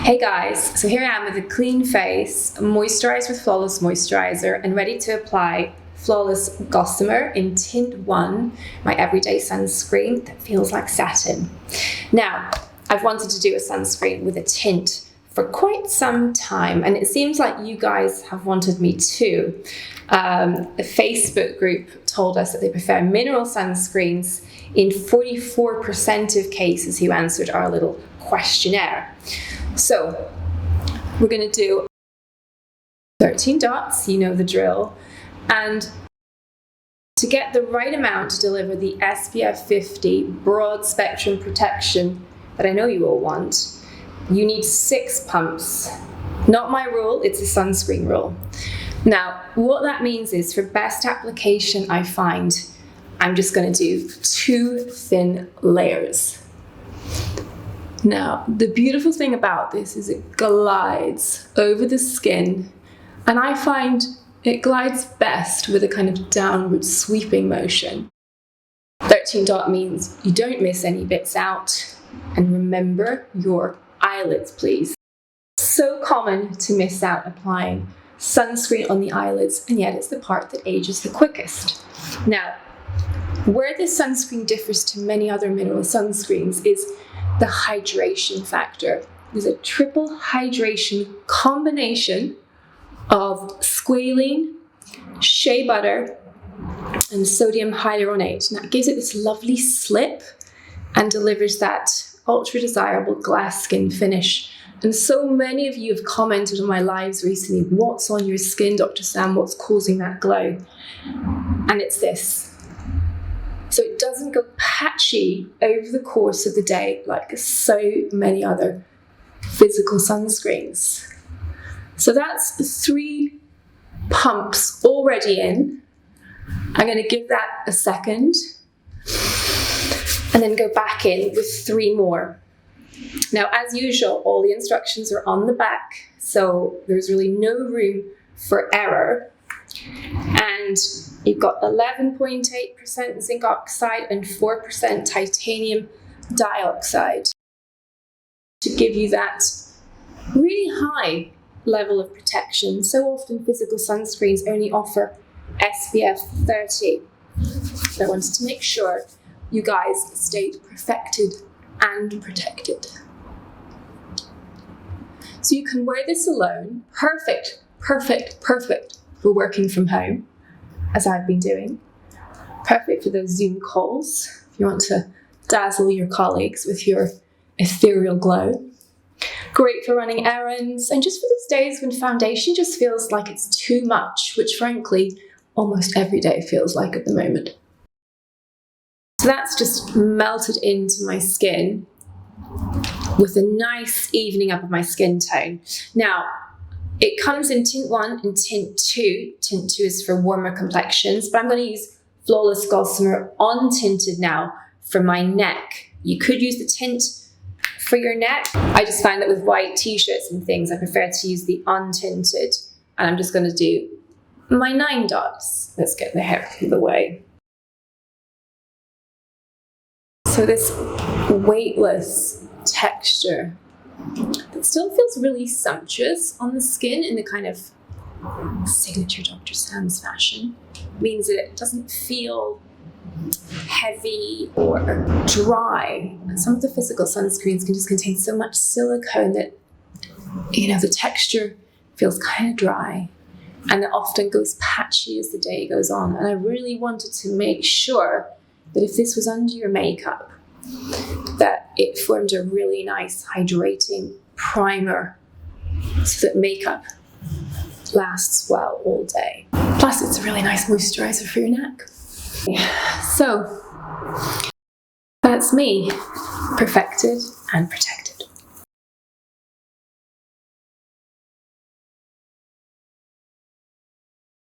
Hey guys, so here I am with a clean face, moisturized with Flawless Moisturizer and ready to apply Flawless Gossamer in Tint 1, my everyday sunscreen that feels like satin. Now, I've wanted to do a sunscreen with a tint for quite some time, and it seems like you guys have wanted me too. A Facebook group told us that they prefer mineral sunscreens in 44% of cases who answered our little questionnaire. So we're going to do 13 dots, you know the drill, and to get the right amount to deliver the SPF 50 broad spectrum protection that I know you all want, you need 6 pumps. Not my rule, it's a sunscreen rule. Now, what that means is for best application, I find I'm just going to do 2 thin layers. Now, the beautiful thing about this is it glides over the skin, and I find it glides best with a kind of downward sweeping motion. 13 dot means you don't miss any bits out, and remember your eyelids, please. So common to miss out applying sunscreen on the eyelids, and yet it's the part that ages the quickest. Now, where this sunscreen differs to many other mineral sunscreens is the hydration factor. There's a triple hydration combination of squalene, shea butter, and sodium hyaluronate. And that gives it this lovely slip and delivers that ultra desirable glass skin finish. And so many of you have commented on my lives recently, what's on your skin, Dr. Sam, what's causing that glow? And it's this. So it doesn't go patchy over the course of the day like so many other physical sunscreens. So that's 3 pumps already in. I'm going to give that a second and then go back in with 3 more. Now, as usual, all the instructions are on the back, so there's really no room for error. And you've got 11.8% zinc oxide and 4% titanium dioxide to give you that really high level of protection. So often physical sunscreens only offer SPF 30. So I wanted to make sure you guys stayed perfected and protected. So you can wear this alone. Perfect, perfect, perfect for working from home, as I've been doing. Perfect for those Zoom calls, if you want to dazzle your colleagues with your ethereal glow. Great for running errands, and just for those days when foundation just feels like it's too much, which frankly, almost every day feels like at the moment. So that's just melted into my skin with a nice evening up of my skin tone. Now, it comes in Tint 1 and Tint 2. Tint 2 is for warmer complexions, but I'm going to use Flawless Gossamer untinted now for my neck. You could use the tint for your neck. I just find that with white t-shirts and things, I prefer to use the untinted. And I'm just going to do my 9 dots. Let's get the hair out of the way. So this weightless texture that still feels really sumptuous on the skin in the kind of signature Dr. Sam's fashion means that it doesn't feel heavy or dry. And some of the physical sunscreens can just contain so much silicone that, you know, the texture feels kind of dry and it often goes patchy as the day goes on. And I really wanted to make sure that if this was under your makeup, that it formed a really nice hydrating primer so that makeup lasts well all day. Plus, it's a really nice moisturizer for your neck. So, that's me, perfected and protected.